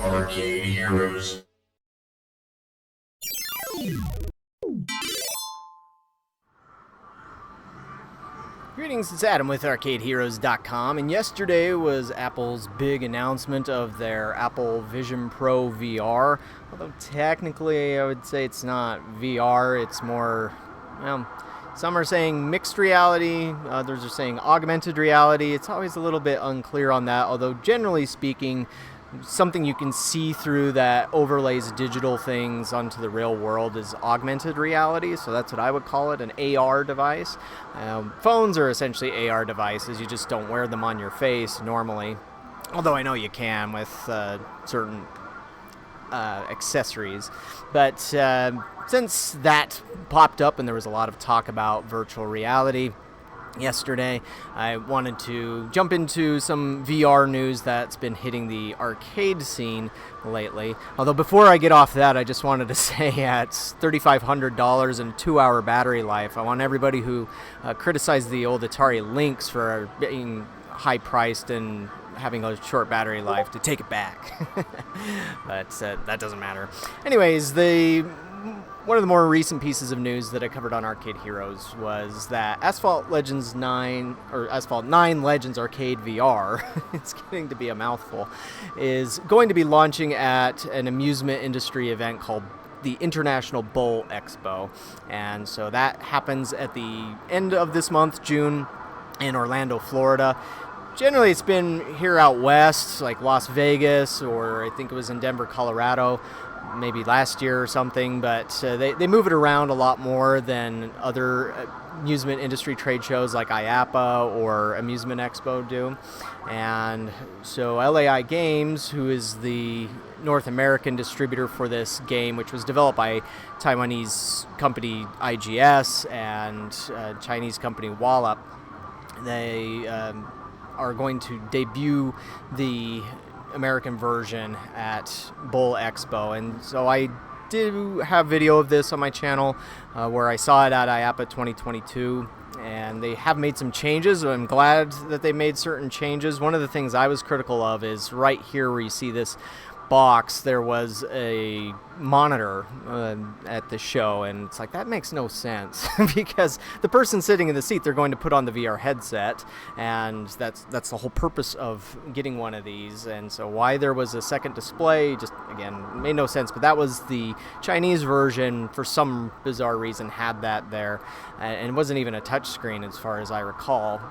Arcade Heroes. Greetings, it's Adam with ArcadeHeroes.com, and yesterday was Apple's big announcement of their Apple Vision Pro VR. Although technically I would say it's not VR, it's more, well, some are saying mixed reality, others are saying augmented reality. It's always a little bit unclear on that, although generally speaking, something you can see through that overlays digital things onto the real world is augmented reality, so that's what I would call it, an AR device. Phones are essentially AR devices, you just don't wear them on your face normally, although I know you can with certain accessories. But since that popped up and there was a lot of talk about virtual reality yesterday, I wanted to jump into some VR news that's been hitting the arcade scene lately. Although before I get off that, I just wanted to say at $3,500 and 2-hour battery life, I want everybody who criticized the old Atari Lynx for being high priced and having a short battery life to take it back. But that doesn't matter. Anyways, one of the more recent pieces of news that I covered on Arcade Heroes was that Asphalt 9 Legends Arcade VR, it's getting to be a mouthful, is going to be launching at an amusement industry event called the International Bowl Expo. And so that happens at the end of this month, June, in Orlando, Florida. Generally, it's been here out west, like Las Vegas, or I think it was in Denver, Colorado, maybe last year or something, but they move it around a lot more than other amusement industry trade shows like IAAPA or Amusement Expo do. And so LAI Games, who is the North American distributor for this game, which was developed by Taiwanese company IGS and Chinese company Wallop, they are going to debut the American version at Bowl Expo, and so I do have video of this on my channel where I saw it at IAAPA 2022, and they have made some changes. I'm glad that they made certain changes. One of the things I was critical of is right here where you see this box, there was a monitor at the show, and it's like, that makes no sense because the person sitting in the seat, they're going to put on the VR headset, and that's the whole purpose of getting one of these. And so why there was a second display just, again, made no sense. But that was the Chinese version, for some bizarre reason, had that there, and it wasn't even a touch screen as far as I recall.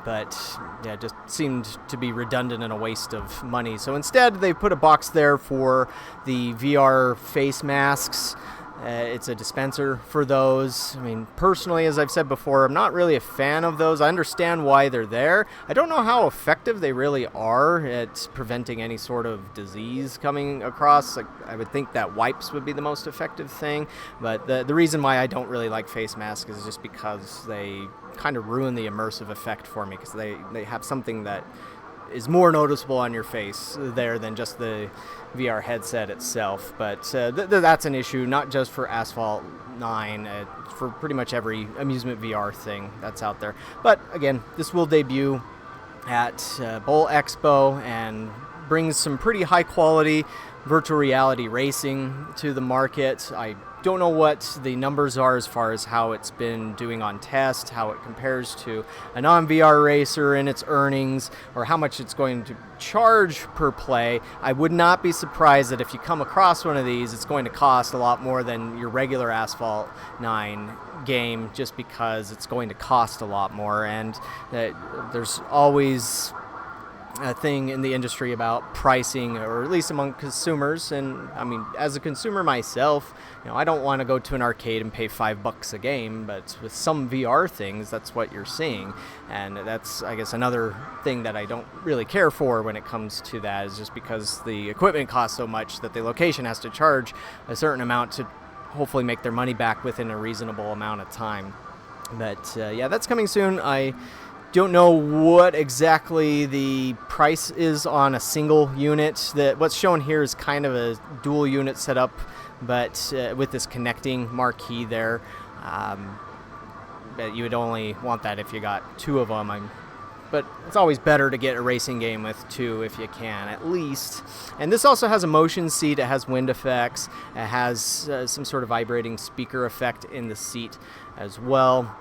But yeah, it just seemed to be redundant and a waste of money. So instead, they put a box there for the VR face masks. It's a dispenser for those. I mean, personally, as I've said before, I'm not really a fan of those. I understand why they're there. I don't know how effective they really are at preventing any sort of disease coming across. Like, I would think that wipes would be the most effective thing. But the reason why I don't really like face masks is just because they kind of ruin the immersive effect for me, because they have something that is more noticeable on your face there than just the VR headset itself. But that's an issue, not just for Asphalt 9, for pretty much every amusement VR thing that's out there. But again, this will debut at Bowl Expo and brings some pretty high quality virtual reality racing to the market. I don't know what the numbers are as far as how it's been doing on test, how it compares to a non-VR racer in its earnings, or how much it's going to charge per play. I would not be surprised that if you come across one of these, it's going to cost a lot more than your regular Asphalt 9 game, just because it's going to cost a lot more. And there's always a thing in the industry about pricing, or at least among consumers. And I mean, as a consumer myself, I don't want to go to an arcade and pay $5 a game, but with some VR things, that's what you're seeing. And that's, I guess, another thing that I don't really care for when it comes to that, is just because the equipment costs so much that the location has to charge a certain amount to hopefully make their money back within a reasonable amount of time. But yeah, that's coming soon. I don't know what exactly the price is on a single unit. What's shown here is kind of a dual unit setup, but with this connecting marquee there. But you would only want that if you got two of them. I'm but it's always better to get a racing game with 2 if you can, at least. And this also has a motion seat. It has wind effects. It has some sort of vibrating speaker effect in the seat as well.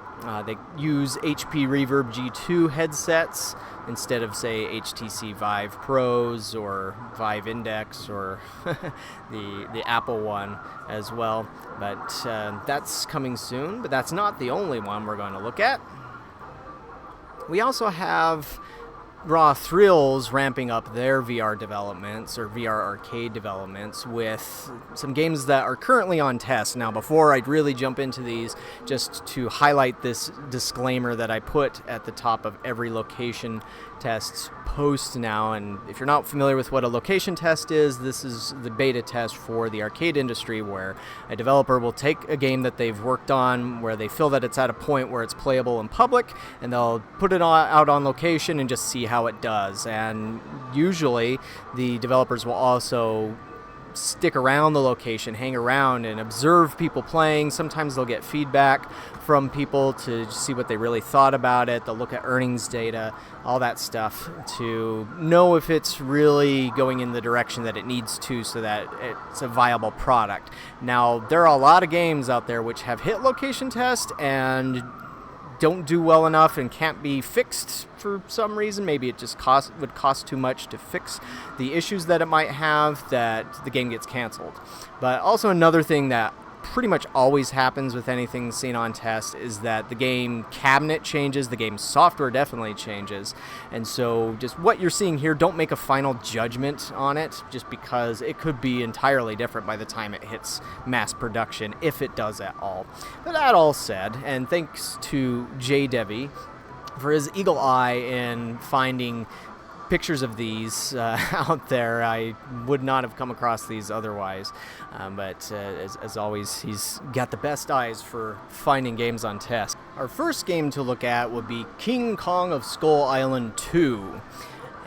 They use HP Reverb G2 headsets instead of, say, HTC Vive Pros or Vive Index or the Apple one as well. But that's coming soon, but that's not the only one we're going to look at. We also have Raw Thrills ramping up their VR developments, or VR arcade developments, with some games that are currently on test. Now, before I really jump into these, just to highlight this disclaimer that I put at the top of every location test post now, and if you're not familiar with what a location test is, this is the beta test for the arcade industry, where a developer will take a game that they've worked on, where they feel that it's at a point where it's playable in public, and they'll put it out on location and just see how it does. And usually the developers will also stick around the location, hang around and observe people playing. Sometimes they'll get feedback from people to see what they really thought about it. They'll look at earnings data, all that stuff, to know if it's really going in the direction that it needs to, so that it's a viable product. Now, there are a lot of games out there which have hit location test and don't do well enough and can't be fixed for some reason. Maybe it just would cost too much to fix the issues that it might have, that the game gets canceled. But also another thing that pretty much always happens with anything seen on test is that the game cabinet changes, the game software definitely changes, and so just what you're seeing here, don't make a final judgment on it, just because it could be entirely different by the time it hits mass production, if it does at all. But that all said, and thanks to Jay Devi for his eagle eye in finding pictures of these out there. I would not have come across these otherwise, but as always, he's got the best eyes for finding games on test. Our first game to look at would be King Kong of Skull Island 2.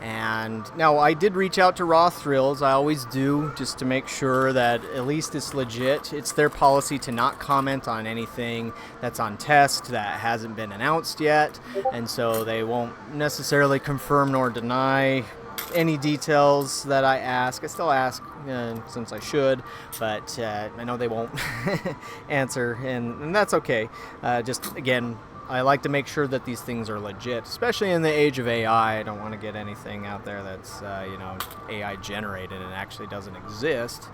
And now, I did reach out to Raw Thrills. I always do, just to make sure that at least it's legit. It's their policy to not comment on anything that's on test that hasn't been announced yet, and so they won't necessarily confirm nor deny any details that I ask. I still ask, since I should, but I know they won't answer, and that's okay. Just, again, I like to make sure that these things are legit, especially in the age of AI. I don't want to get anything out there that's, AI generated and actually doesn't exist.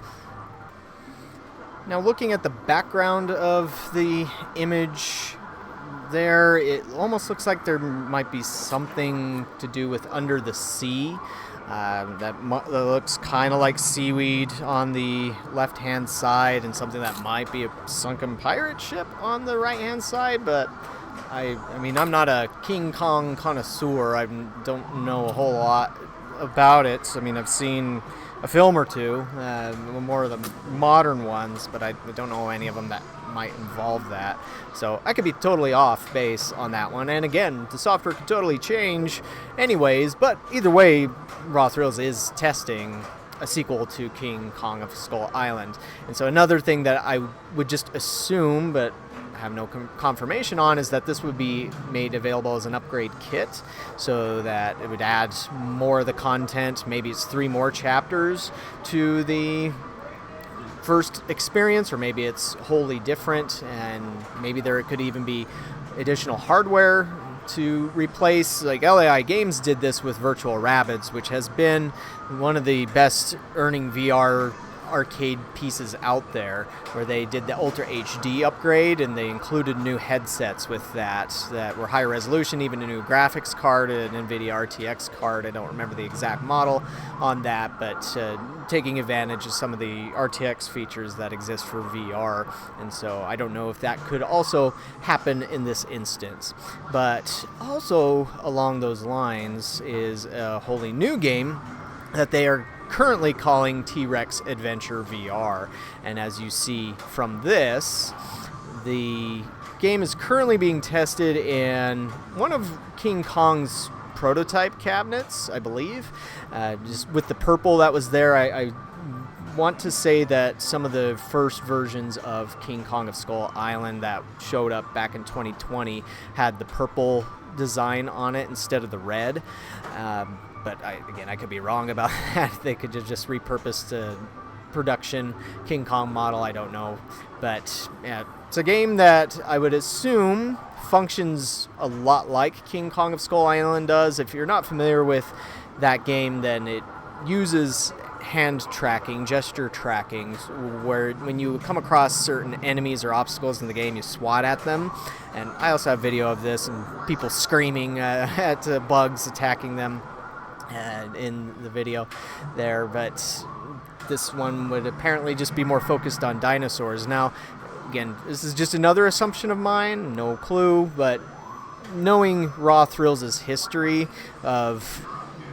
Now, looking at the background of the image there, it almost looks like there might be something to do with under the sea. That looks kind of like seaweed on the left-hand side, and something that might be a sunken pirate ship on the right-hand side, but I mean, I'm not a King Kong connoisseur. I don't know a whole lot about it. I mean, I've seen a film or two, more of the modern ones, but I don't know any of them that might involve that. So I could be totally off base on that one. And again, the software could totally change anyways, but either way, Raw Thrills is testing a sequel to King Kong of Skull Island. And so another thing that I would just assume, but have no confirmation on, is that this would be made available as an upgrade kit, so that it would add more of the content. Maybe it's 3 more chapters to the first experience, or maybe it's wholly different, and maybe there could even be additional hardware to replace. Like LAI Games did this with Virtual Rabbids, which has been one of the best earning VR arcade pieces out there, where they did the Ultra HD upgrade, and they included new headsets with that were higher resolution, even a new graphics card, an NVIDIA RTX card. I don't remember the exact model on that, but taking advantage of some of the RTX features that exist for VR. And so I don't know if that could also happen in this instance. But also along those lines is a wholly new game that they are currently calling TRex Adventure VR. And as you see from this, the game is currently being tested in one of King Kong's prototype cabinets, I believe. Just with the purple that was there, I want to say that some of the first versions of King Kong of Skull Island that showed up back in 2020 had the purple design on it instead of the red. But I could be wrong about that. They could have just repurposed the production King Kong model. I don't know. But yeah, it's a game that I would assume functions a lot like King Kong of Skull Island does. If you're not familiar with that game, then it uses hand tracking, gesture tracking, where when you come across certain enemies or obstacles in the game, you swat at them. And I also have video of this and people screaming at bugs attacking them in the video there. But this one would apparently just be more focused on dinosaurs. Now, again, this is just another assumption of mine, no clue, but knowing Raw Thrills' history of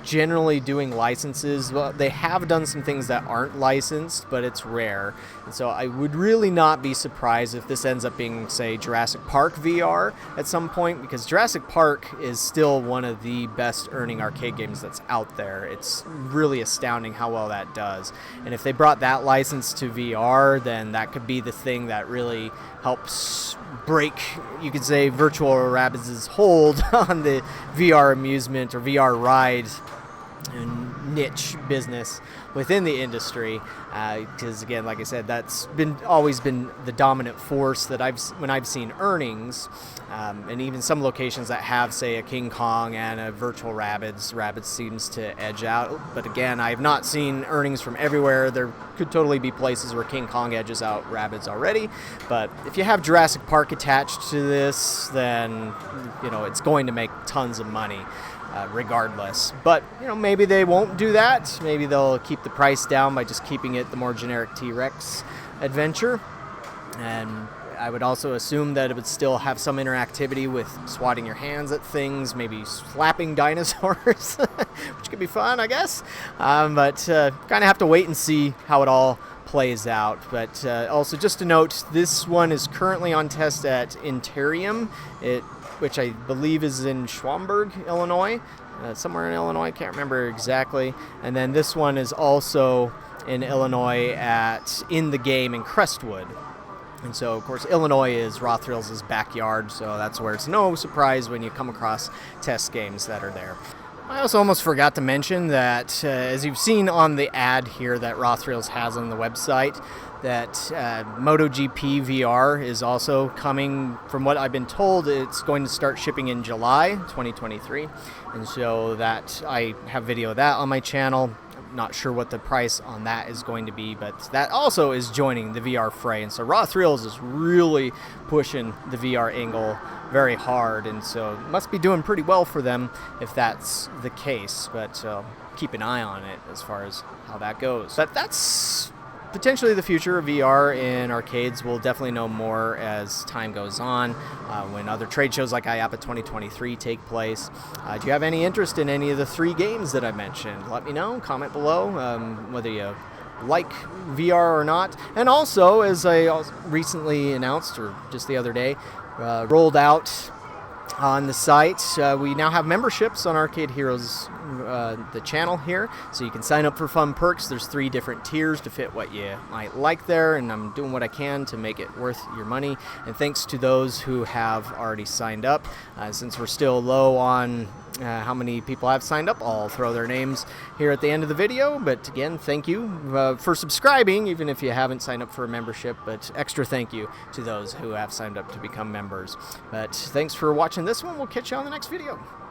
generally doing licenses, well, they have done some things that aren't licensed, but it's rare. And so I would really not be surprised if this ends up being, say, Jurassic Park VR at some point, because Jurassic Park is still one of the best earning arcade games that's out there. It's really astounding how well that does. And if they brought that license to VR, then that could be the thing that really helps break, you could say, Virtual Rabbids' hold on the VR amusement or VR ride niche business within the industry, because again, like I said, that's always been the dominant force that when I've seen earnings, and even some locations that have, say, a King Kong and a Virtual Rabbids seems to edge out. But again, I have not seen earnings from everywhere. There could totally be places where King Kong edges out Rabbids already, but if you have Jurassic Park attached to this, then it's going to make tons of money. Regardless. But maybe they won't do that. Maybe they'll keep the price down by just keeping it the more generic TRex Adventure. And I would also assume that it would still have some interactivity with swatting your hands at things, maybe slapping dinosaurs, which could be fun, I guess. But kind of have to wait and see how it all plays out. But also just to note, this one is currently on test at Interium, which I believe is in Schaumburg, Illinois, somewhere in Illinois, can't remember exactly. And then this one is also in Illinois In the Game in Crestwood. And so, of course, Illinois is Raw Thrills' backyard, so that's where it's no surprise when you come across test games that are there. I also almost forgot to mention that, as you've seen on the ad here that Raw Thrills has on the website, that MotoGP VR is also coming. From what I've been told, it's going to start shipping in July 2023. And so that I have video of that on my channel. Not sure what the price on that is going to be, but that also is joining the VR fray. And so Raw Thrills is really pushing the VR angle very hard, and so it must be doing pretty well for them if that's the case. But keep an eye on it as far as how that goes. But that's potentially the future of VR in arcades. We'll definitely know more as time goes on, when other trade shows like IAPA 2023 take place. Do you have any interest in any of the 3 games that I mentioned? Let me know. Comment below whether you like VR or not. And also, as I recently announced, or just the other day, rolled out on the site, we now have memberships on Arcade Heroes, the channel here, so you can sign up for fun perks. There's 3 different tiers to fit what you might like there, and I'm doing what I can to make it worth your money. And thanks to those who have already signed up. Since we're still low on how many people have signed up, I'll throw their names here at the end of the video. But again, thank you for subscribing, even if you haven't signed up for a membership. But extra thank you to those who have signed up to become members. But thanks for watching this one. We'll catch you on the next video.